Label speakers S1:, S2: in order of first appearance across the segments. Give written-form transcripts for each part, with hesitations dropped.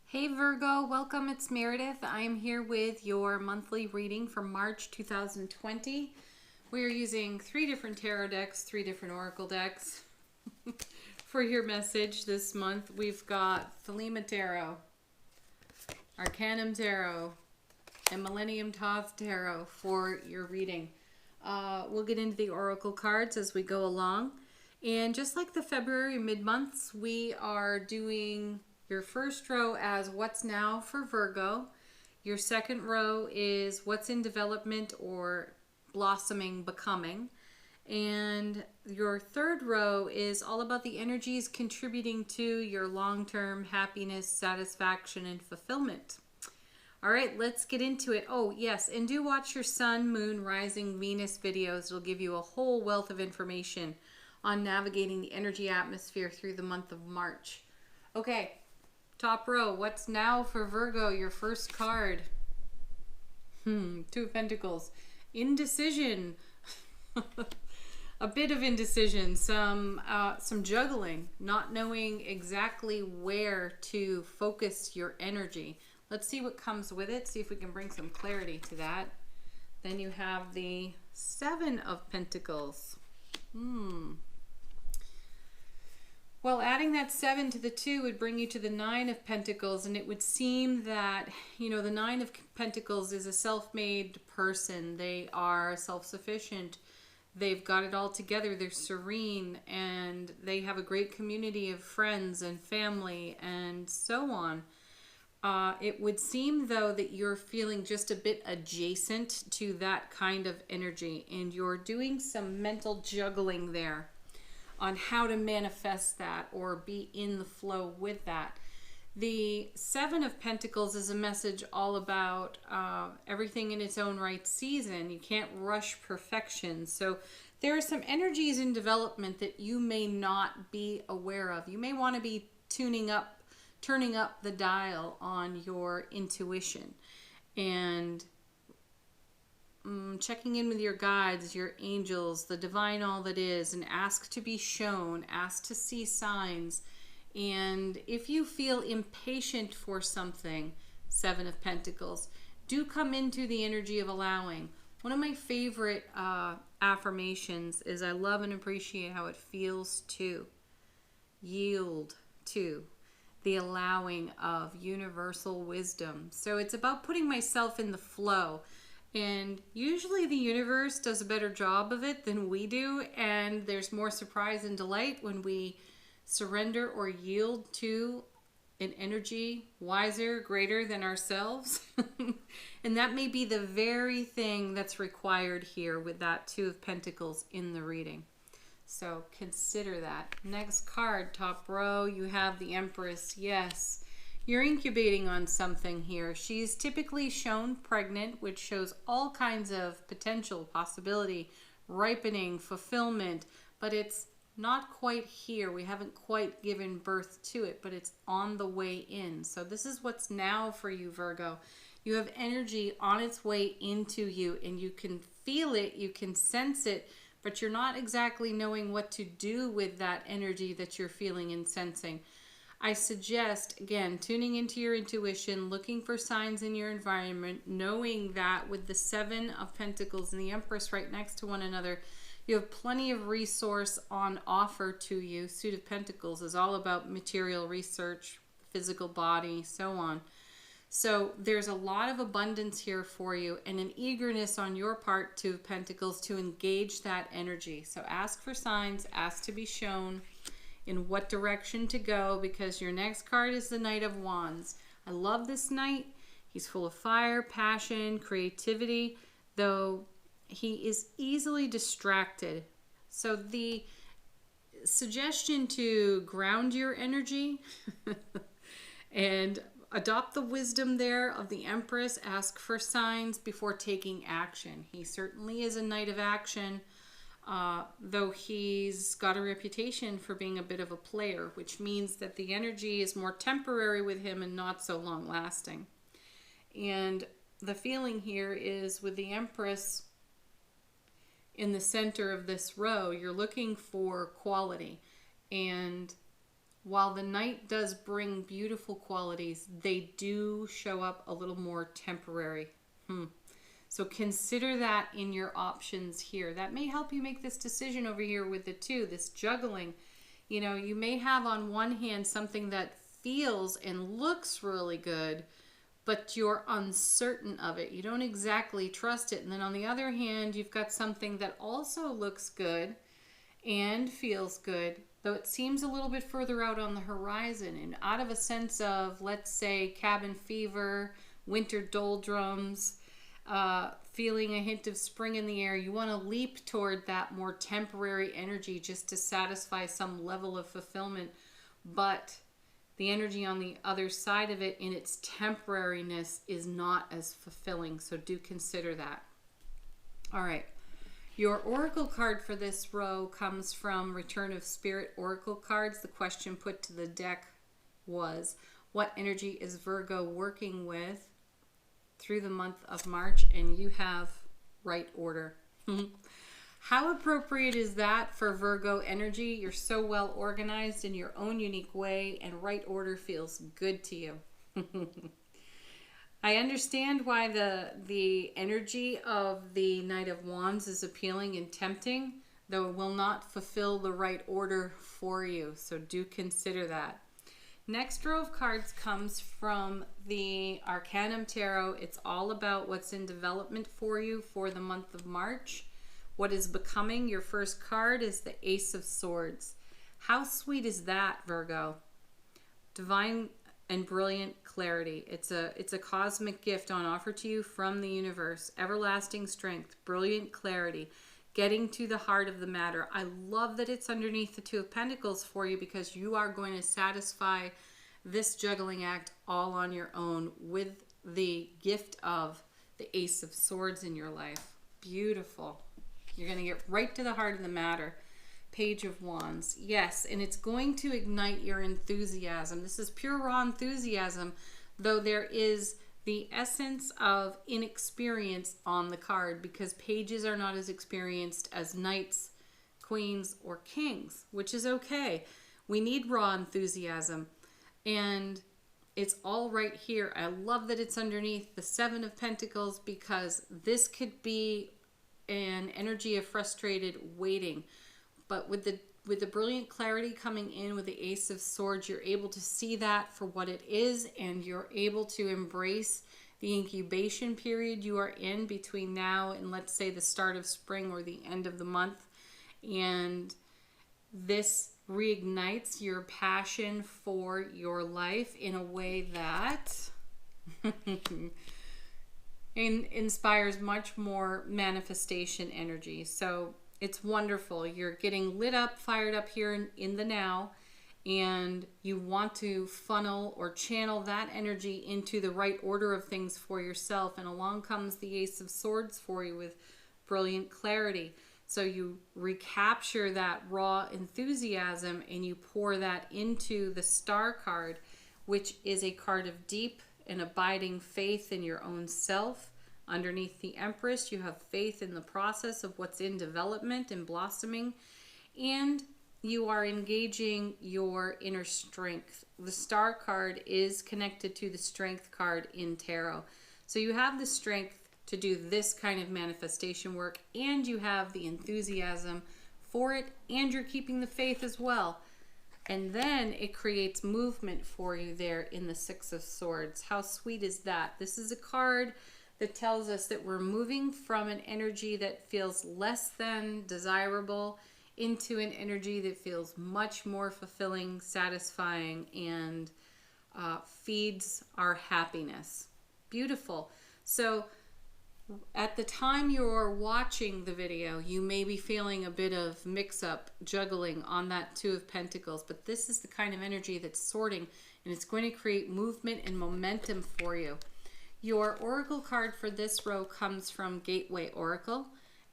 S1: Hey Virgo, welcome. It's Meredith. I am here with your monthly reading for March 2020. We are using 3 different tarot decks, 3 different oracle decks for your message this month. We've got Thelema Tarot, Arcanum Tarot, and Millennium Thoth Tarot for your reading. We'll get into the oracle cards as we go along. And just like the February mid-months, we are doing your first row as what's now for Virgo. Your second row is what's in development or blossoming, becoming. And your third row is all about the energies contributing to your long-term happiness, satisfaction, and fulfillment. All right, let's get into it. Oh, yes, and do watch your Sun, Moon, Rising, Venus videos. It'll give you a whole wealth of information on navigating the energy atmosphere through the month of March. Okay, top row, what's now for Virgo? Your first card. Two of Pentacles. Indecision. A bit of indecision, some juggling, not knowing exactly where to focus your energy. Let's see what comes with it, see if we can bring some clarity to that. Then you have the 7 of Pentacles. Well, adding that 7 to the 2 would bring you to the 9 of Pentacles, and it would seem that, you know, the 9 of Pentacles is a self-made person. They are self-sufficient. They've got it all together. They're serene, and they have a great community of friends and family and so on. It would seem, though, that you're feeling just a bit adjacent to that kind of energy, and you're doing some mental juggling there on how to manifest that or be in the flow with that. The 7 of Pentacles is a message all about everything in its own right season. You can't rush perfection. So there are some energies in development that you may not be aware of. You may want to be turning up the dial on your intuition and checking in with your guides, your angels, the divine all that is, and ask to be shown, ask to see signs. And if you feel impatient for something, 7 of Pentacles, do come into the energy of allowing. One of my favorite affirmations is I love and appreciate how it feels to yield to the allowing of universal wisdom. So it's about putting myself in the flow. And usually the universe does a better job of it than we do, and there's more surprise and delight when we surrender or yield to an energy wiser, greater than ourselves. And that may be the very thing that's required here with that 2 of Pentacles in the reading. So consider that. Next card, top row, you have the Empress. Yes. You're incubating on something here. She's typically shown pregnant, which shows all kinds of potential, possibility, ripening, fulfillment, but it's not quite here. We haven't quite given birth to it, but it's on the way in. So this is what's now for you, Virgo. You have energy on its way into you, and you can feel it, you can sense it, but you're not exactly knowing what to do with that energy that you're feeling and sensing. I suggest, again, tuning into your intuition, looking for signs in your environment, knowing that with the 7 of Pentacles and the Empress right next to one another, you have plenty of resource on offer to you. Suit of Pentacles is all about material research, physical body, so on. So there's a lot of abundance here for you and an eagerness on your part, 2 of Pentacles, to engage that energy. So ask for signs, ask to be shown in what direction to go, because your next card is the Knight of Wands. I love this knight. He's full of fire, passion, creativity, though he is easily distracted. So the suggestion to ground your energy and adopt the wisdom there of the Empress, ask for signs before taking action. He certainly is a knight of action. Though he's got a reputation for being a bit of a player, which means that the energy is more temporary with him and not so long lasting. And the feeling here is with the Empress in the center of this row, you're looking for quality. And while the night does bring beautiful qualities, they do show up a little more temporary. So consider that in your options here. That may help you make this decision over here with the 2, this juggling. You know, you may have on one hand something that feels and looks really good, but you're uncertain of it. You don't exactly trust it. And then on the other hand, you've got something that also looks good and feels good, though it seems a little bit further out on the horizon. And out of a sense of, let's say, cabin fever, winter doldrums, feeling a hint of spring in the air, you want to leap toward that more temporary energy just to satisfy some level of fulfillment. But the energy on the other side of it in its temporariness is not as fulfilling. So do consider that. All right. Your oracle card for this row comes from Return of Spirit Oracle cards. The question put to the deck was, what energy is Virgo working with through the month of March? And you have right order. How appropriate is that for Virgo energy? You're so well organized in your own unique way, and right order feels good to you. I understand why the energy of the Knight of Wands is appealing and tempting, though it will not fulfill the right order for you. So do consider that. Next row of cards comes from the Arcanum Tarot. It's all about what's in development for you for the month of March. What is becoming? Your first card is the Ace of Swords. How sweet is that, Virgo? Divine and brilliant clarity. It's a cosmic gift on offer to you from the universe. Everlasting strength, brilliant clarity, getting to the heart of the matter. I love that it's underneath the 2 of Pentacles for you, because you are going to satisfy this juggling act all on your own with the gift of the Ace of Swords in your life. Beautiful. You're going to get right to the heart of the matter. Page of Wands. Yes, and it's going to ignite your enthusiasm. This is pure raw enthusiasm, though there is the essence of inexperience on the card, because pages are not as experienced as knights, queens, or kings, which is okay. We need raw enthusiasm, and it's all right here. I love that it's underneath the 7 of Pentacles, because this could be an energy of frustrated waiting. But with the brilliant clarity coming in with the Ace of Swords, you're able to see that for what it is, and you're able to embrace the incubation period you are in between now and, let's say, the start of spring or the end of the month. And this reignites your passion for your life in a way that inspires much more manifestation energy. So it's wonderful. You're getting lit up, fired up here in the now, and you want to funnel or channel that energy into the right order of things for yourself. And along comes the Ace of Swords for you with brilliant clarity. So you recapture that raw enthusiasm and you pour that into the Star card, which is a card of deep and abiding faith in your own self. Underneath the Empress, you have faith in the process of what's in development and blossoming, and you are engaging your inner strength. The Star card is connected to the Strength card in Tarot. So you have the strength to do this kind of manifestation work, and you have the enthusiasm for it, and you're keeping the faith as well. And then it creates movement for you there in the Six of Swords. How sweet is that? This is a card that tells us that we're moving from an energy that feels less than desirable into an energy that feels much more fulfilling, satisfying, and feeds our happiness. Beautiful. So at the time you're watching the video, you may be feeling a bit of mix-up, juggling on that Two of Pentacles, but this is the kind of energy that's sorting, and it's going to create movement and momentum for you. Your oracle card for this row comes from Gateway Oracle,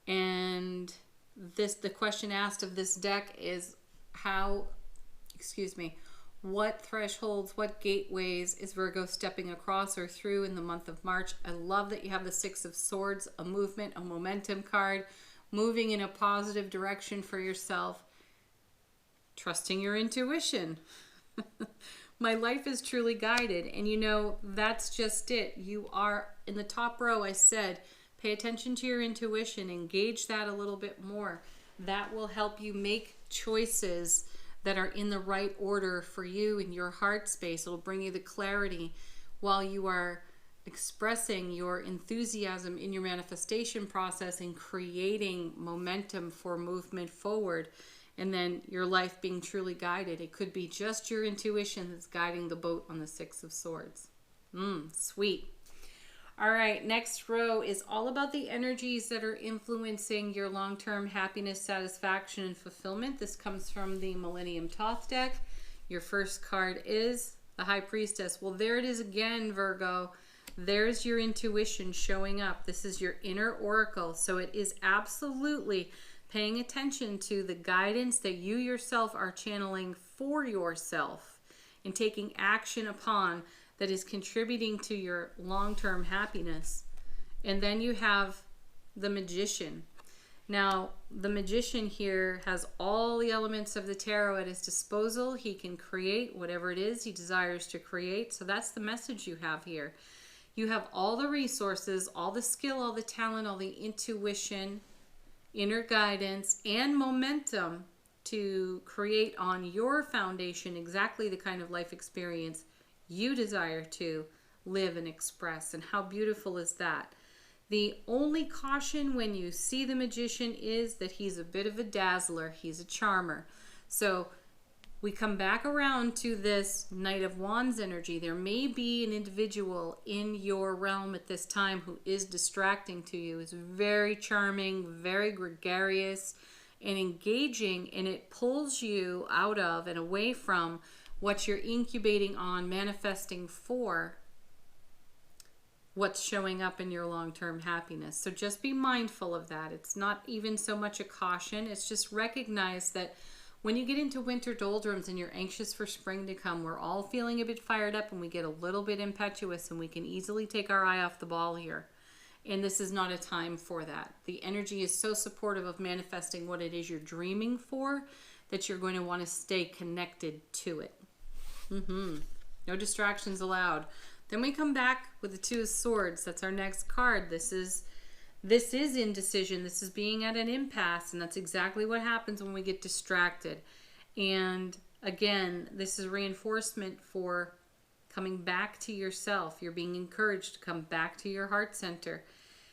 S1: and the question asked of this deck is what thresholds, what gateways is Virgo stepping across or through in the month of March? I love that you have the Six of Swords, a movement, a momentum card, moving in a positive direction for yourself, trusting your intuition. My life is truly guided. And you know, that's just it. You are in the top row. I said, pay attention to your intuition, engage that a little bit more. That will help you make choices that are in the right order for you in your heart space. It'll bring you the clarity while you are expressing your enthusiasm in your manifestation process and creating momentum for movement forward. And then your life being truly guided. It could be just your intuition that's guiding the boat on the Six of Swords. Sweet. All right, next row is all about the energies that are influencing your long-term happiness, satisfaction, and fulfillment. This comes from the Millennium Thoth deck. Your first card is the High Priestess. Well, there it is again, Virgo. There's your intuition showing up. This is your inner oracle. So it is absolutely paying attention to the guidance that you yourself are channeling for yourself and taking action upon that is contributing to your long-term happiness. And then you have the Magician. Now, the Magician here has all the elements of the tarot at his disposal. He can create whatever it is he desires to create. So that's the message you have here. You have all the resources, all the skill, all the talent, all the intuition, inner guidance, and momentum to create on your foundation exactly the kind of life experience you desire to live and express. And how beautiful is that? The only caution when you see the Magician is that he's a bit of a dazzler. He's a charmer. So we come back around to this Knight of Wands energy. There may be an individual in your realm at this time who is distracting to you. Is very charming, very gregarious and engaging, and it pulls you out of and away from what you're incubating on, manifesting for what's showing up in your long-term happiness. So just be mindful of that. It's not even so much a caution. It's just recognize that when you get into winter doldrums and you're anxious for spring to come, we're all feeling a bit fired up and we get a little bit impetuous and we can easily take our eye off the ball here. And this is not a time for that. The energy is so supportive of manifesting what it is you're dreaming for that you're going to want to stay connected to it. No distractions allowed. Then we come back with the Two of Swords. That's our next card. This is indecision. This is being at an impasse, and that's exactly what happens when we get distracted. And again, this is reinforcement for coming back to yourself. You're being encouraged to come back to your heart center.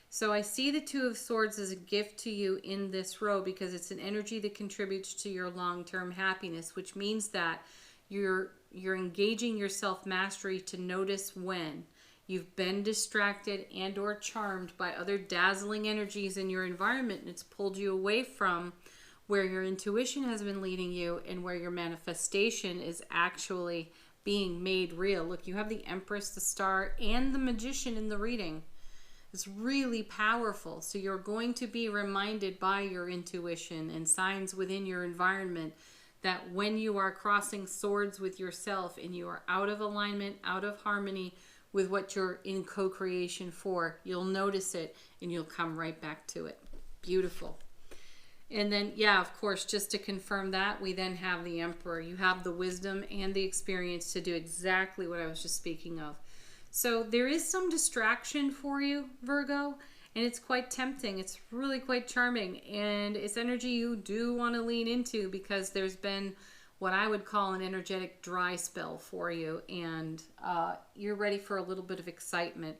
S1: So I see the Two of Swords as a gift to you in this row because it's an energy that contributes to your long-term happiness, which means that you're engaging your self-mastery to notice when you've been distracted and or charmed by other dazzling energies in your environment, and it's pulled you away from where your intuition has been leading you and where your manifestation is actually being made real. Look, you have the Empress, the Star, and the Magician in the reading. It's really powerful. So you're going to be reminded by your intuition and signs within your environment that when you are crossing swords with yourself and you are out of alignment, out of harmony with what you're in co-creation for, you'll notice it and you'll come right back to it. Beautiful. And then, yeah, of course, just to confirm that, we then have the Emperor. You have the wisdom and the experience to do exactly what I was just speaking of. So there is some distraction for you, Virgo, and it's quite tempting. It's really quite charming, and it's energy you do want to lean into because there's been what I would call an energetic dry spell for you, and you're ready for a little bit of excitement.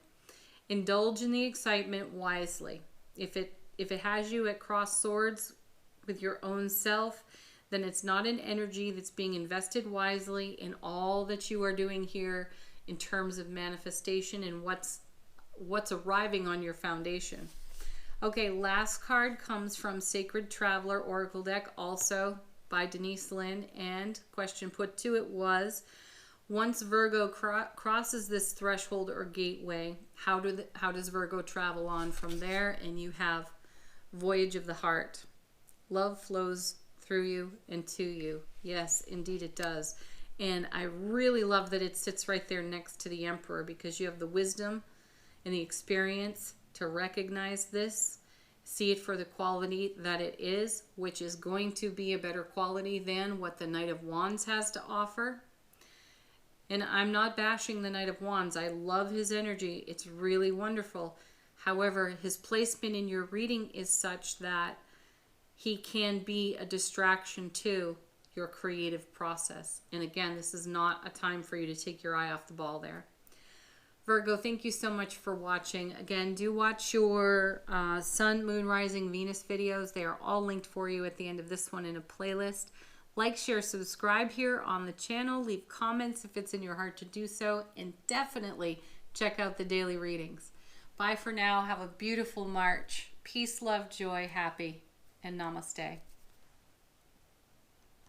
S1: Indulge in the excitement wisely. If it has you at cross swords with your own self, then it's not an energy that's being invested wisely in all that you are doing here in terms of manifestation and what's arriving on your foundation. Okay, last card comes from Sacred Traveler Oracle deck, also by Denise, Linn, and question put to it was, once Virgo crosses this threshold or gateway, how does Virgo travel on from there? And you have Voyage of the Heart. Love flows through you and to you. Yes, indeed it does. And I really love that it sits right there next to the Emperor because you have the wisdom and the experience to recognize this, see it for the quality that it is, which is going to be a better quality than what the Knight of Wands has to offer. And I'm not bashing the Knight of Wands. I love his energy. It's really wonderful. However, his placement in your reading is such that he can be a distraction to your creative process. And again, this is not a time for you to take your eye off the ball there. Virgo, thank you so much for watching. Again, do watch your Sun, Moon, Rising, Venus videos. They are all linked for you at the end of this one in a playlist. Like, share, subscribe here on the channel. Leave comments if it's in your heart to do so. And definitely check out the daily readings. Bye for now. Have a beautiful March. Peace, love, joy, happy, and namaste.